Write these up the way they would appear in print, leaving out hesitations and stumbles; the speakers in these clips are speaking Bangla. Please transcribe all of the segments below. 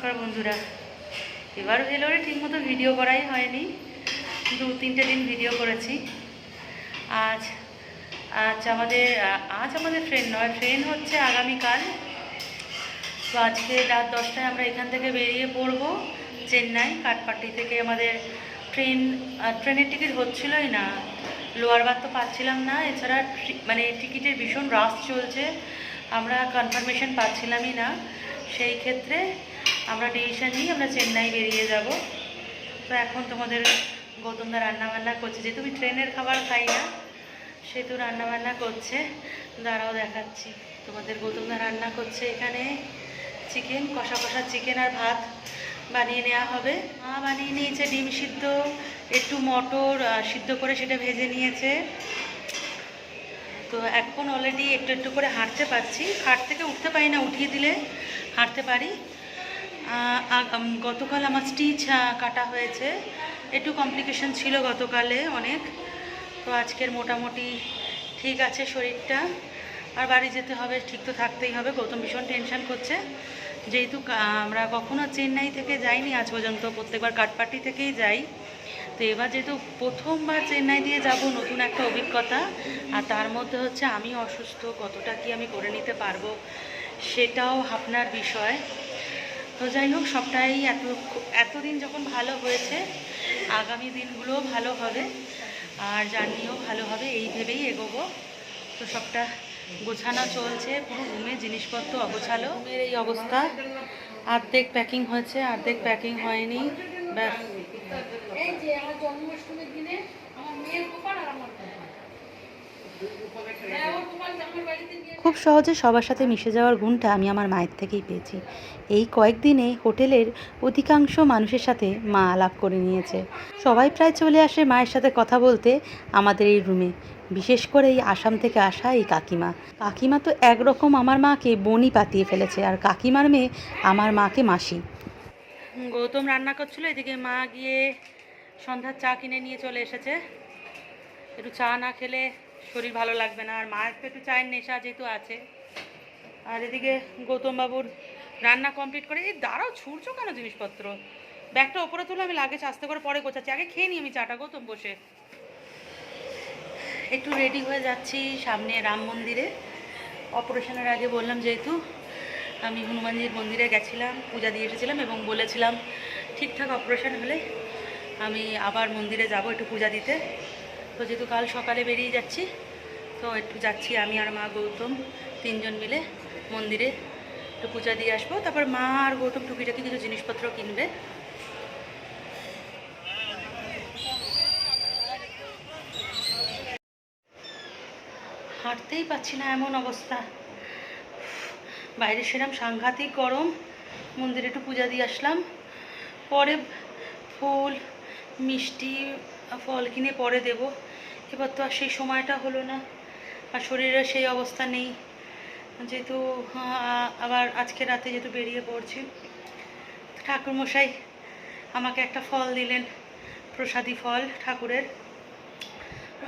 নমস্কার বন্ধুরা। এবার ভেলোরে ঠিকমতো ভিডিও করাই হয়নি, 2-3টে দিন ভিডিও করেছি। আজ আজ আমাদের আজ আমাদের ট্রেন নয়, ট্রেন হচ্ছে আগামীকাল। তো আজকে রাত 10টায় আমরা এখান থেকে বেরিয়ে পড়ব চেন্নাই। কাটপাটি থেকে আমাদের ট্রেনের টিকিট হচ্ছিলই না, লোয়ার বার্থ তো পাচ্ছিলাম না, এছাড়া মানে টিকিটের ভীষণ রাশ চলছে, আমরা কনফার্মেশন পাচ্ছিলামই না। সেই ক্ষেত্রে আমরা ডিসিশন নিই আমরা চেন্নাই বেরিয়ে যাব। তো এখন তোমাদের গৌতমদা রান্নাবান্না করছে, যেহেতু আমি ট্রেনের খাবার খাই না সেহেতু রান্নাবান্না করছে। দাঁড়াও দেখাচ্ছি তোমাদের। গৌতমদা রান্না করছে এখানে চিকেন, কষা কষা চিকেন আর ভাত বানিয়ে নেওয়া হবে। মা বানিয়ে নিয়েছে ডিম সিদ্ধ, একটু মটর সিদ্ধ করে সেটা ভেজে নিয়েছে। তো এখন অলরেডি একটু একটু করে হাঁটতে পারছি, খাট থেকে উঠতে পারি না, উঠিয়ে দিলে হাঁটতে পারি। গতকাল আমার স্টিচ কাটা হয়েছে, একটু কমপ্লিকেশন ছিল গতকালে অনেক। তো আজকের মোটামুটি ঠিক আছে শরীরটা। আর বাড়ি যেতে হবে, ঠিক তো থাকতেই হবে। গৌতম ভীষণ টেনশন করছে, যেহেতু আমরা কখনো চেন্নাই থেকে যাইনি আজ পর্যন্ত, প্রত্যেকবার কাটপাটি থেকেই যাই। তো এবার যেহেতু প্রথমবার চেন্নাই দিয়ে যাব, নতুন একটা অভিজ্ঞতা। আর তার মধ্যে হচ্ছে আমি অসুস্থ, কতটা কি আমি করে নিতে পারবো সেটাও ভাবনার বিষয়। তো যাই হোক, সবটাই এতদিন যখন ভালো হয়েছে, আগামী দিনগুলোও ভালো হবে আর জার্নিও ভালো হবে, এই ভেবেই এগোবো। তো সবটা গোছানো চলছে, পুরো রুমে জিনিসপত্র অগোছালো। রুমের এই অবস্থা, অর্ধেক প্যাকিং হয়েছে অর্ধেক প্যাকিং হয়নি। ব্যাস, খুব সহজে সবার সাথে মিশে যাওয়ার গুণটা আমি আমার মায়ের থেকেই পেয়েছি। এই কয়েকদিনে হোটেলের অধিকাংশ মানুষের সাথে মা আলাপ করে নিয়েছে। সবাই প্রায় চলে আসে মায়ের সাথে কথা বলতে আমাদের এই রুমে, বিশেষ করে এই আসাম থেকে আসা এই কাকিমা। কাকিমা তো একরকম আমার মাকে বোনই পাতিয়ে ফেলেছে, আর কাকিমার মেয়ে আমার মাকে মাসি। গৌতম রান্না করছিল, এদিকে মা গিয়ে সন্ধ্যার চা কিনে নিয়ে চলে এসেছে। একটু চা না খেলে শরীর ভালো লাগবে না, আর মায়ের তো একটু চায়ের নেশা যেহেতু আছে। আর এদিকে গৌতমবাবুর রান্না কমপ্লিট করে, এই দাঁড়াও ছুটছো কেন জিনিসপত্র? ব্যাগটা ওপরে তুলে আমি লাগেজ আস্তে করে পরে গোছাচ্ছি, আগে খেয়ে নিই আমি চাটা। গৌতম বসে একটু রেডি হয়ে যাচ্ছি সামনে রাম মন্দিরে। অপারেশনের আগে বললাম, যেহেতু আমি হনুমানজির মন্দিরে গেছিলাম, পূজা দিয়ে এসেছিলাম এবং বলেছিলাম ঠিকঠাক অপারেশন হলে আমি আবার মন্দিরে যাব একটু পূজা দিতে। তো যেহেতু কাল সকালে বেরিয়ে যাচ্ছি, তো একটু যাচ্ছি আমি আর মা গৌতম 3জন মিলে মন্দিরে একটু পূজা দিয়ে আসবো। তারপর মা আর গৌতম টুকিটাকি কিছু জিনিসপত্র কিনবে। হাঁটতেই পাচ্ছি না, এমন অবস্থা। বাইরে সেরকম সাংঘাতিক গরম। মন্দিরে একটু পূজা দিয়ে আসলাম, পরে ফুল মিষ্টি ফল কিনে পরে দেব। এবার তো আর সেই সময়টা হলো না, আর শরীরের সেই অবস্থা নেই, যেহেতু আবার আজকে রাতে যেহেতু বেরিয়ে পড়ছি। ঠাকুরমশাই আমাকে একটা ফল দিলেন, প্রসাদী ফল ঠাকুরের।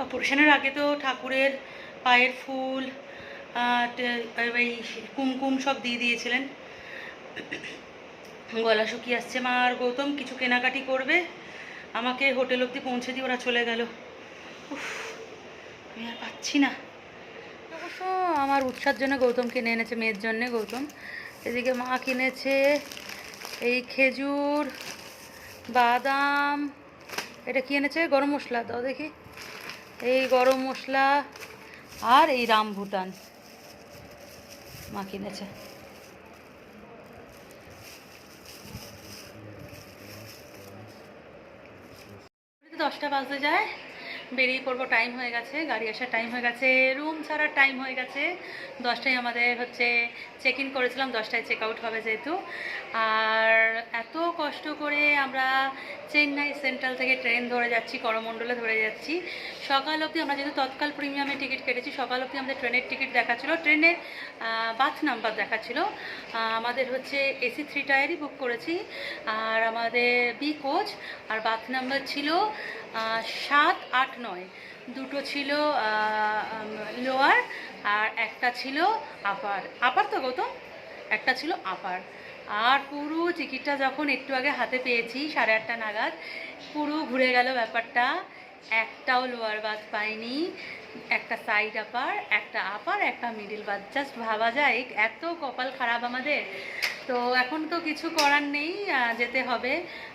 অপারেশনের আগে তো ঠাকুরের পায়ের ফুল এই কুমকুম সব দিয়ে দিয়েছিলেন। গলা শুকিয়ে আসছে। মা আর গৌতম কিছু কেনাকাটি করবে, আমাকে হোটেল অবধি পৌঁছে দিয়ে ওরা চলে গেল। উফ, আমি আর পাচ্ছি না। অবশ্য আমার উৎসার জন্য গৌতম কিনে এনেছে, মেয়ের জন্যে গৌতম। এদিকে মা কিনেছে এই খেজুর, বাদাম, এটা কি এনেছে, গরম মশলা দাও দেখি, এই গরম মশলা আর এই রামভুটান মা কিনেছে। 10টা বাজতে যায়, বেরিয়ে পড়বো, টাইম হয়ে গেছে, গাড়ি আসার টাইম হয়ে গেছে, রুম ছাড়ার টাইম হয়ে গেছে। 10টায় আমাদের হচ্ছে চেক ইন করেছিলাম, 10টায় চেক আউট হবে যেহেতু। আর এত কষ্ট করে আমরা চেন্নাই সেন্ট্রাল থেকে ট্রেন ধরে যাচ্ছি, করমণ্ডলে ধরে যাচ্ছি। সকাল অবধি আমরা যেহেতু তৎকাল প্রিমিয়ামে টিকিট কেটেছি, সকাল অবধি আমাদের ট্রেনের টিকিট দেখাচ্ছিল, ট্রেনের বাথ নাম্বার দেখাচ্ছিল। আমাদের হচ্ছে এসি 3 টায়ারই বুক করেছি, আর আমাদের বি কোচ, আর বাথ নাম্বার ছিল 7, 8, 9। দুটো ছিল লোয়ার আর একটা ছিল আপার। আপার তো গৌতম, একটা ছিল আপার। আর পুরো টিকিটটা যখন একটু আগে হাতে পেয়েছি 8:30 নাগাদ, পুরো ঘুরে গেল ব্যাপারটা। একটাও লোয়ার বাথ পাইনি, একটা সাইড আপার, একটা আপার, একটা মিডিল বাথ। জাস্ট ভাবা যায় এত কপাল খারাপ আমাদের। তো এখন তো কিছু করার নেই, যেতে হবে।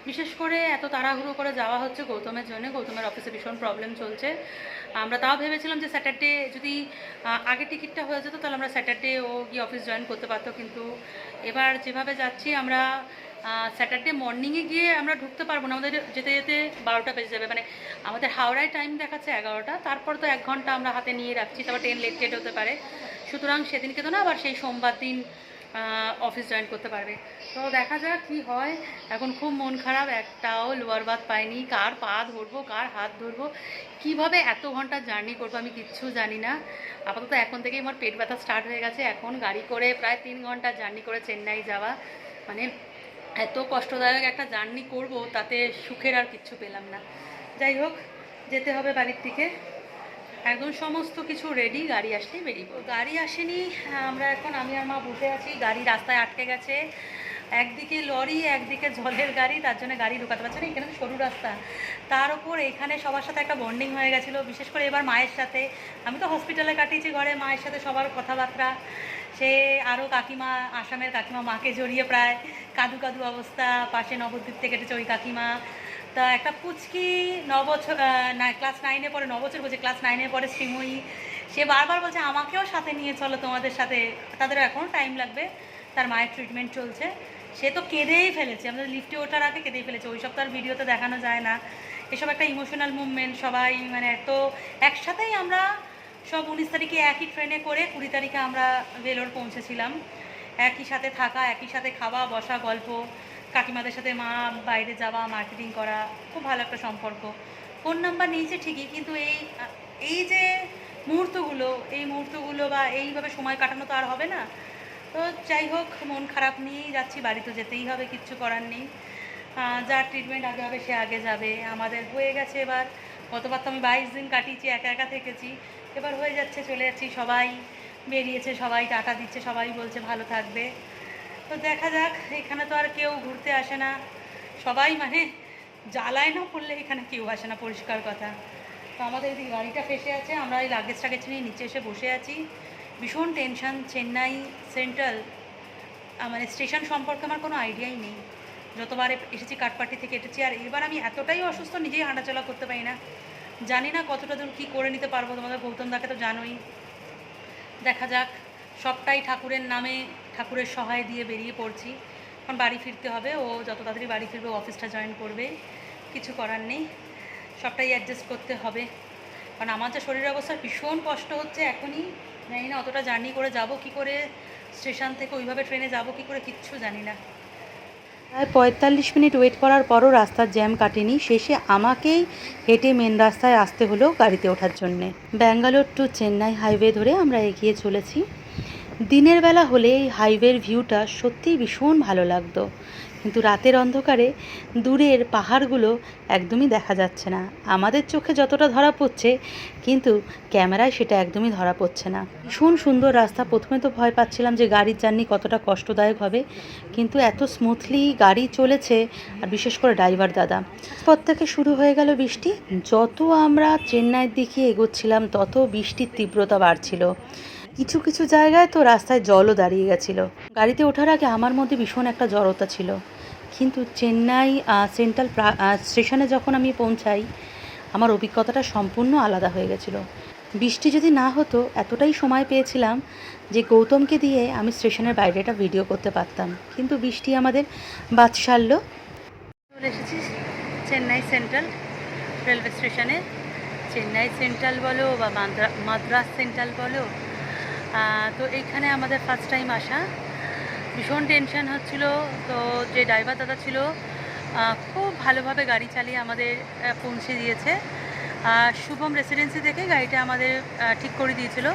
বিশেষ করে এত তাড়াহুড়ো করে যাওয়া হচ্ছে গৌতমের জন্য। গৌতমের অফিসে ভীষণ প্রবলেম চলছে। আমরা তাও ভেবেছিলাম যে স্যাটারডে যদি আগে টিকিটটা হয়ে যেত তাহলে আমরা স্যাটারডে ও গিয়ে অফিস জয়েন করতে পারতো, কিন্তু এবার যেভাবে যাচ্ছি আমরা স্যাটারডে মর্নিংয়ে গিয়ে আমরা ঢুকতে পারবো না। আমাদের যেতে যেতে 12টা বেজে যাবে। মানে আমাদের হাওড়ায় টাইম দেখাচ্ছে 11টা, তারপর তো 1 ঘন্টা আমরা হাতে নিয়ে রাখছি, তারপর ট্রেন লেট গেট হতে পারে। সুতরাং সেদিনকে তো না, আবার সেই সোমবার দিন অফিস জয়েন করতে পারবে। তো দেখা যাক কী হয়। এখন খুব মন খারাপ, একটাও লোয়ার বাথ পাইনি। কার পা ধরবো, কার হাত ধরবো, কিভাবে এত ঘন্টা জার্নি করবো আমি কিচ্ছু জানি না। আপাতত এখন থেকেই আমার পেট ব্যথা স্টার্ট হয়ে গেছে। এখন গাড়ি করে প্রায় 3 ঘন্টা জার্নি করে চেন্নাই যাওয়া, মানে এত কষ্টদায়ক একটা জার্নি করব, তাতে সুখের আর কিচ্ছু পেলাম না। যাই হোক, যেতে হবে বাড়ির থেকে। একদম সমস্ত কিছু রেডি, গাড়ি আসলেই বেরিয়ে পড়ব। গাড়ি আসেনি, আমরা এখন আমি আর মা বসে আছি। গাড়ি রাস্তায় আটকে গেছে, একদিকে লরি একদিকে জলের গাড়ি, তার জন্য গাড়ি ঢোকাতে পারছে না। এখানে সরু রাস্তা, তার উপর এখানে সবার সাথে একটা বন্ডিং হয়ে গেছিলো, বিশেষ করে এবার মায়ের সাথে। আমি তো হসপিটালে কাটিয়েছি ঘরে, মায়ের সাথে সবার কথাবার্তা। সে আরও কাকিমা, আসামের কাকিমা মাকে জড়িয়ে প্রায় কাদু কাদু অবস্থা। পাশে নবদ্বীপ থেকে কেটেছে ওই কাকিমা। তা একটা পুচকি 9 বছর, না ক্লাস 9-এ পড়ে, 9 বছর বলছে, ক্লাস 9-এ পড়ে শ্রীময়ী। সে বারবার বলছে আমাকেও সাথে নিয়ে চলো তোমাদের সাথে। তাদেরও এখনও টাইম লাগবে, তার মায়ের ট্রিটমেন্ট চলছে। সে তো কেঁদেই ফেলেছে, আমাদের লিফটে ওঠার আগে কেঁদেই ফেলেছে। ওই সব তো আর ভিডিওতে দেখানো যায় না। এসব একটা ইমোশনাল মুভমেন্ট। সবাই মানে তো একসাথেই আমরা সব 19 তারিখে একই ট্রেনে করে 20 তারিখে আমরা ভেলোর পৌঁছেছিলাম। একই সাথে থাকা, একই সাথে খাওয়া, বসা, গল্প, কাকিমাদের সাথে মা বাইরে যাওয়া, মার্কেটিং করা, খুব ভালো একটা সম্পর্ক। ফোন নাম্বার নিয়েছে ঠিকই, কিন্তু এই যে মুহূর্তগুলো বা এইভাবে সময় কাটানো তো আর হবে না। তো যাই হোক, মন খারাপ নিয়েই যাচ্ছি। বাড়ি তো যেতেই হবে, কিচ্ছু করার নেই। যার ট্রিটমেন্ট আগে হবে সে আগে যাবে। আমাদের হয়ে গেছে এবার। গতবার তো আমি 22 দিন কাটিয়েছি, একা একা থেকেছি। এবার হয়ে যাচ্ছে, চলে যাচ্ছি। সবাই বেরিয়েছে, সবাই টাটা দিচ্ছে, সবাই বলছে ভালো থাকবে। তো দেখা যাক। এখানে তো আর কেউ ঘুরতে আসে না, সবাই মানে জ্বালায় না পড়লে এখানে কেউ আসে না, পরিষ্কার কথা। তো আমাদের এদিকে গাড়িটা ফেসে আছে, আমরা এই লাগেজ টাগেজ নিয়ে নিচে এসে বসে আছি। ভীষণ টেনশান। চেন্নাই সেন্ট্রাল মানে স্টেশন সম্পর্কে আমার কোনো আইডিয়াই নেই। যতবার এসেছি কাঠপাটি থেকে এসেছি, আর এবার আমি এতটাই অসুস্থ, নিজেই হাঁটাচলা করতে পারি না। জানি না কতটা দূর কী করে নিতে পারবো। তোমাদের গৌতম দাকে তো জানোই। দেখা যাক, সবটাই ঠাকুরের নামে, ঠাকুরের সহায় দিয়ে বেরিয়ে পড়ছি। এখন বাড়ি ফিরতে হবে। ও যত তাড়াতাড়ি বাড়ি ফিরবে, অফিসটা জয়েন করবে। কিছু করার নেই, সবটাই অ্যাডজাস্ট করতে হবে। কারণ আমার যে শরীরের অবস্থা ভীষণ কষ্ট হচ্ছে এখনই। জানি না অতটা জার্নি করে যাব কি করে, স্টেশন থেকে ওইভাবে ট্রেনে যাব কি করে, কিচ্ছু জানি না। প্রায় 45 মিনিট ওয়েট করার পরও রাস্তার জ্যাম কাটেনি। শেষে আমাকেই হেঁটে মেন রাস্তায় আসতে হলো গাড়িতে ওঠার জন্যে। ব্যাঙ্গালোর টু চেন্নাই হাইওয়ে ধরে আমরা এগিয়ে চলেছি। দিনের বেলা হলে এই হাইওয়ের ভিউটা সত্যিই ভীষণ ভালো লাগতো, কিন্তু রাতের অন্ধকারে দূরের পাহাড়গুলো একদমই দেখা যাচ্ছে না। আমাদের চোখে যতটা ধরা পড়ছে, কিন্তু ক্যামেরায় সেটা একদমই ধরা পড়ছে না। ভীষণ সুন্দর রাস্তা। প্রথমে তো ভয় পাচ্ছিলাম যে গাড়ির জার্নি কতটা কষ্টদায়ক হবে, কিন্তু এত স্মুথলি গাড়ি চলেছে। আর বিশেষ করে ড্রাইভার দাদা। পর থেকে শুরু হয়ে গেল বৃষ্টি। যত আমরা চেন্নাইয়ের দিকে এগোচ্ছিলাম তত বৃষ্টির তীব্রতা বাড়ছিল। কিছু কিছু জায়গায় তো রাস্তায় জলও দাঁড়িয়ে গেছিলো। গাড়িতে ওঠার আগে আমার মধ্যে ভীষণ একটা জড়তা ছিল, কিন্তু চেন্নাই সেন্ট্রাল স্টেশনে যখন আমি পৌঁছাই, আমার অভিজ্ঞতাটা সম্পূর্ণ আলাদা হয়ে গেছিলো। বৃষ্টি যদি না হতো, এতটাই সময় পেয়েছিলাম যে গৌতমকে দিয়ে আমি স্টেশনের বাইরেটা ভিডিও করতে পারতাম, কিন্তু বৃষ্টি আমাদের বাদ সারল। চলে এসেছি চেন্নাই সেন্ট্রাল রেলওয়ে স্টেশনে। চেন্নাই সেন্ট্রাল বলো বা মাদ্রাস সেন্ট্রাল বলো, তো এইখানে আমাদের ফার্স্ট টাইম আসা। ভীষণ টেনশন হচ্ছিল। তো যে ড্রাইভার দাদা ছিল খুব ভালোভাবে গাড়ি চালিয়ে আমাদের পৌঁছে দিয়েছে। শুভম রেসিডেন্সি থেকে গাড়িটা আমাদের ঠিক করে দিয়েছিল।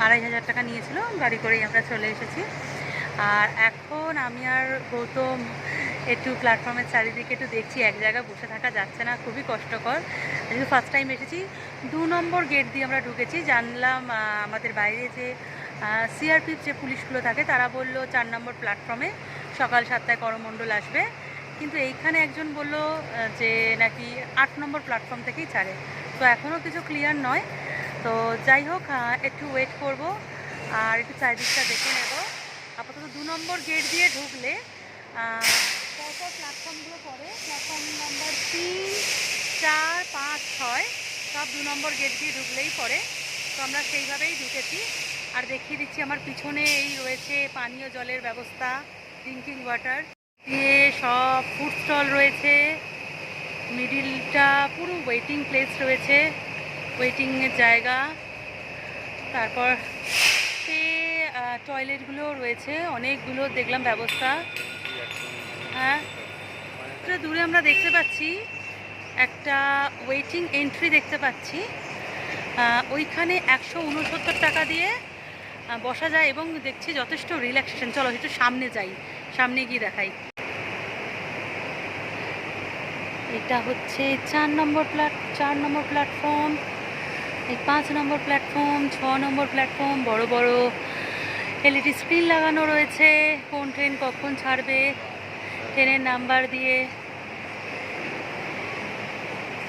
2500 টাকা নিয়েছিল, গাড়ি করেই আমরা চলে এসেছি। আর এখন আমি আর গৌতম একটু প্ল্যাটফর্মের চারিদিকে একটু দেখছি। এক জায়গায় বসে থাকা যাচ্ছে না, খুবই কষ্টকর। যেহেতু ফার্স্ট টাইম এসেছি, 2 নম্বর গেট দিয়ে আমরা ঢুকেছি। জানলাম আমাদের বাইরে যে সিআরপিএফ যে পুলিশগুলো থাকে, তারা বললো 4 নম্বর প্ল্যাটফর্মে সকাল 7টায় করমণ্ডল আসবে, কিন্তু এইখানে একজন বলল যে নাকি 8 নম্বর প্ল্যাটফর্ম থেকেই ছাড়ে। তো এখনও কিছু ক্লিয়ার নয়। তো যাই হোক, একটু ওয়েট করব আর একটু চারিদিকটা দেখে নেব। আপাতত 2 নম্বর গেট দিয়ে ঢুকলে পরপর প্ল্যাটফর্মগুলো পড়ে, প্ল্যাটফর্ম নাম্বার 3, 4, 5, 6 সব 2 নম্বর গেট দিয়ে ঢুকলেই পড়ে। তো আমরা সেইভাবেই ঢুকেছি। আর দেখিয়ে দিচ্ছি আমার পিছনে এই রয়েছে পানীয় জলের ব্যবস্থা, ড্রিঙ্কিং ওয়াটার দিয়ে সব ফুড স্টল রয়েছে। মিডিলটা পুরো ওয়েটিং প্লেস রয়েছে, ওয়েটিংয়ের জায়গা। তারপর টয়লেটগুলো রয়েছে, অনেকগুলো দেখলাম ব্যবস্থা। হ্যাঁ, দূরে আমরা দেখতে পাচ্ছি একটা ওয়েটিং এন্ট্রি দেখতে পাচ্ছি। ওইখানে 169 টাকা দিয়ে বসা যায় এবং দেখছি যথেষ্ট রিল্যাক্সেশন। চলো একটু সামনে যাই, সামনে গিয়ে দেখাই। এটা হচ্ছে 4 নম্বর প্ল্যাটফর্ম, এই 5 নম্বর প্ল্যাটফর্ম, 6 নম্বর প্ল্যাটফর্ম। বড় বড় এলইডি স্ক্রিন লাগানো রয়েছে, কোন ট্রেন কখন ছাড়বে, ট্রেনের নাম্বার দিয়ে।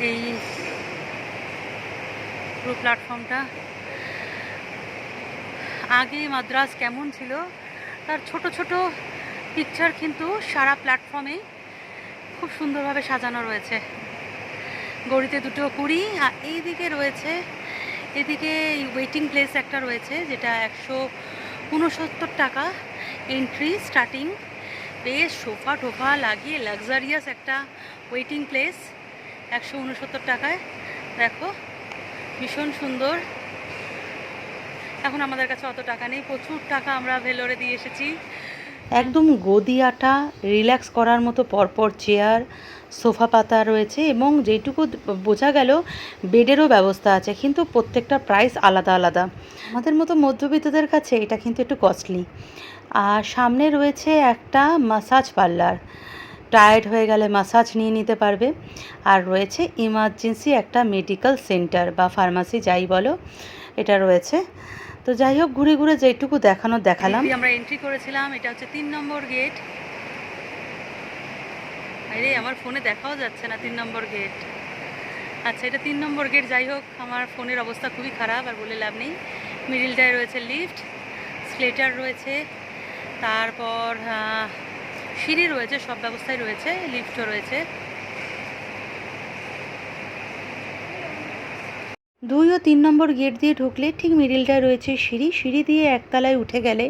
এই পুরো প্ল্যাটফর্মটা আগে মাদ্রাজ কেমন ছিল তার ছোট ছোট পিকচার কিন্তু সারা প্ল্যাটফর্মে খুব সুন্দরভাবে সাজানো রয়েছে। গড়িতে 2টো কুড়ি। আর এইদিকে রয়েছে, এদিকে ওয়েটিং প্লেস একটা রয়েছে যেটা 169 টাকা এন্ট্রি স্টার্টিং। বেশ সোফা টোফা লাগিয়ে লাক্সারিয়াস একটা ওয়েটিং প্লেস 169 টাকায়। দেখো ভীষণ সুন্দর। এখন আমাদের কাছে অত টাকা নেই, প্রচুর টাকা আমরা ভেলোরে দিয়ে এসেছি। একদম গদি আটা, রিল্যাক্স করার মতো পরপর চেয়ার, সোফা পাতা রয়েছে এবং যেটুকু বোঝা গেল বেডেরও ব্যবস্থা আছে, কিন্তু প্রত্যেকটা প্রাইস আলাদা আলাদা। আমাদের মতো মধ্যবিত্তদের কাছে এটা কিন্তু একটু কস্টলি। আর সামনে রয়েছে একটা মাসাজ পার্লার, টায়ার্ড হয়ে গেলে মাসাজ নিয়ে নিতে পারবে। আর রয়েছে ইমার্জেন্সি একটা মেডিকেল সেন্টার বা ফার্মাসি যাই বলো, এটা রয়েছে। তো যাই হোক, ঘুরে ঘুরে যেটুকু দেখালাম। আমরা এন্ট্রি করেছিলাম, এটা হচ্ছে 3 নম্বর গেট। আরে আমার ফোনে দেখাও যাচ্ছে না 3 নম্বর গেট। আচ্ছা, এটা 3 নম্বর গেট। যাই হোক, আমার ফোনের অবস্থা খুবই খারাপ, আর বলে লাভ নেই। মিডিলটায় রয়েছে লিফট, স্লেটার রয়েছে, তারপর সিঁড়ি রয়েছে, সব ব্যবস্থাই রয়েছে, লিফটও রয়েছে। 2 ও 3 নম্বর গেট দিয়ে ঢুকলে ঠিক মিডিলটায় রয়েছে সিঁড়ি। সিঁড়ি দিয়ে একতলায় উঠে গেলে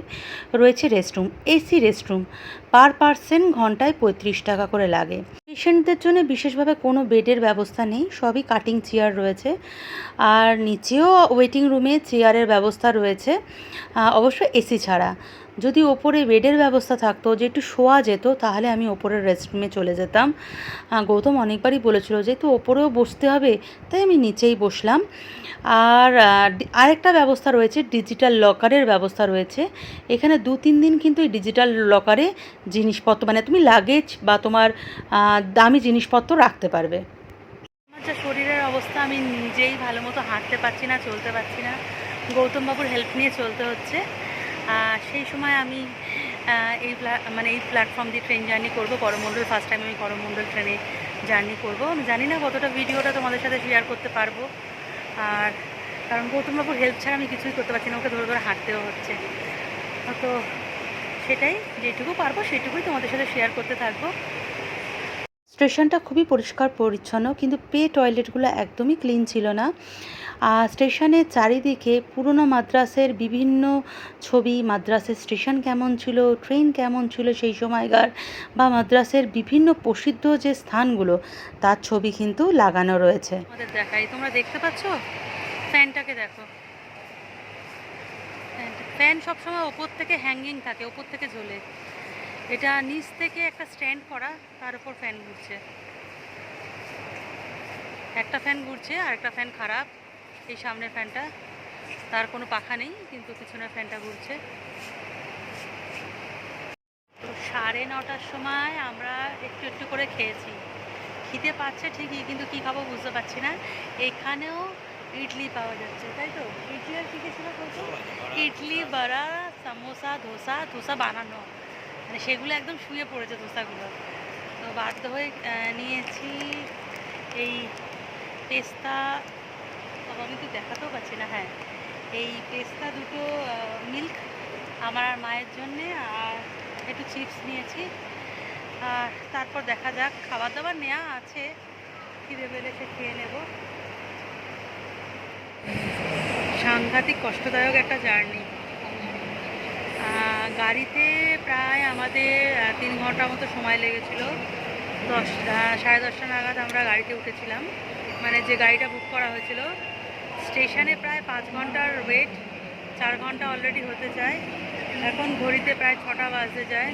রয়েছে restroom, AC restroom. Per person ঘন্টায় 35 টাকা করে লাগে। পেশেন্টদের জন্য বিশেষভাবে কোনো বেডের ব্যবস্থা নেই, সবই কাটিং চেয়ার রয়েছে। আর নিচেও ওয়েটিং রুমে চেয়ারের ব্যবস্থা রয়েছে, অবশ্য এসি ছাড়া। যদি ওপরে বেডের ব্যবস্থা থাকতো, যে একটু শোয়া যেত, তাহলে আমি ওপরের রেস্টরুমে চলে যেতাম। গৌতম অনেকবারই বলেছিল যেহেতু ওপরেও বসতে হবে, তাই আমি নিচেই বসলাম। আর আরেকটা ব্যবস্থা রয়েছে, ডিজিটাল লকারের ব্যবস্থা রয়েছে এখানে। 2-3 দিন কিন্তু এই ডিজিটাল লকারে জিনিসপত্র, মানে তুমি লাগেজ বা তোমার দামি জিনিসপত্র রাখতে পারবে। আমার যা শরীরের অবস্থা, আমি নিজেই ভালো মতো হাঁটতে পারছি না, চলতে পারছি না, গৌতমবাবুর হেল্প নিয়ে চলতে হচ্ছে। সেই সময় আমি এই প্ল্যাটফর্ম দিয়ে ট্রেন জার্নি করবো করমণ্ডল। ফার্স্ট টাইম আমি করমণ্ডল ট্রেনে জার্নি করবো। আমি জানি না কতটা ভিডিওটা তোমাদের সাথে শেয়ার করতে পারবো, আর কারণ গৌতমবাবুর হেল্প ছাড়া আমি কিছুই করতে পারছি না, ওকে ধরে ধরে হাঁটতেও হচ্ছে। তো সেটাই, যেটুকু পারবো সেটুকুই তোমাদের সাথে শেয়ার করতে থাকবো। স্টেশনটা খুবই পরিষ্কার পরিচ্ছন্ন, কিন্তু টয়লেটগুলো একদমই ক্লিন ছিল না। আর স্টেশনের চারিদিকে পুরনো মাদ্রাসের বিভিন্ন ছবি, মাদ্রাসের স্টেশন কেমন ছিল, ট্রেন কেমন ছিল সেই সময়কার, বা মাদ্রাসের বিভিন্ন প্রসিদ্ধ যে স্থানগুলো তার ছবি কিন্তু লাগানো রয়েছে। আমাদের দেখাই, তোমরা দেখতে পাচ্ছ ফ্যানটাকে দেখো। ফ্যান সবসময় ওপর থেকে হ্যাঙ্গিং থাকে, ওপর থেকে ঝোলে। এটা নিচ থেকে একটা স্ট্যান্ড করা, তার উপর ফ্যান ঘুরছে। একটা ফ্যান ঘুরছে আর একটা ফ্যান খারাপ। এই সামনের ফ্যানটা, তার কোনো পাখা নেই, কিন্তু পিছনের ফ্যানটা ঘুরছে। তো 9:30টার সময় আমরা একটু একটু করে খেয়েছি। খিদে পাচ্ছে ঠিকই, কিন্তু কী খাবো বুঝতে পারছি না। এখানেও ইডলি পাওয়া যাচ্ছে, তাই তো? ইডলি আর কী কী ছিল বলতো? ইডলি, বড়া, সামোসা, ধোসা বানানো। মানে সেগুলো একদম শুয়ে পড়েছে ধোসাগুলো। তো বাধ্য হয়ে নিয়েছি এই পেস্তা, তবে আমি তো দেখাতেও পাচ্ছি না, হ্যাঁ এই পেস্তা দুটো মিল্ক আমার আর মায়ের জন্যে, আর একটু চিপস নিয়েছি। আর তারপর দেখা যাক, খাবার দাবার নেওয়া আছে, খিদে পেলে সে খেয়ে নেব। সাংঘাতিক কষ্টদায়ক একটা জার্নি। গাড়িতে প্রায় আমাদের 3 ঘন্টার মতো সময় লেগেছিল। 10 সাড়ে 10টা নাগাদ আমরা গাড়িতে উঠেছিলাম, মানে যে গাড়িটা বুক করা হয়েছিল। স্টেশনে প্রায় 5 ঘন্টার ওয়েট, 4 ঘন্টা অলরেডি হতে যায়। এখন ঘড়িতে প্রায় 6টা বাজতে যায়।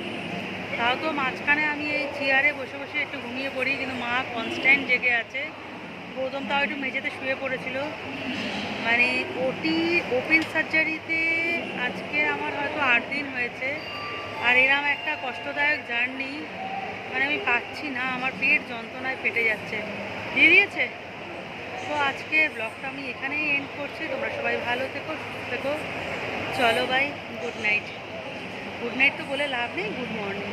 তাও তো মাঝখানে আমি এই চেয়ারে বসে বসে একটু ঘুমিয়ে পড়ি, কিন্তু মা কনস্ট্যান্ট জেগে আছে। গৌতম তাও একটু মেঝেতে শুয়ে পড়েছিল। মানে ওপেন সার্জারিতে আজকে আমার হয়তো 8 দিন হয়েছে, আর এরম একটা কষ্টদায়ক জার্নি মানে আমি পাচ্ছি না, আমার পেট যন্ত্রণায় ফেটে যাচ্ছে। দিয়ে দিয়েছে। তো আজকের ব্লগটা আমি এখানেই এন্ড করছি। তোমরা সবাই ভালো থেকো, সুস্থ থেকো। চলো bye, good night. Good night তো বলে লাভ নেই, গুড মর্নিং।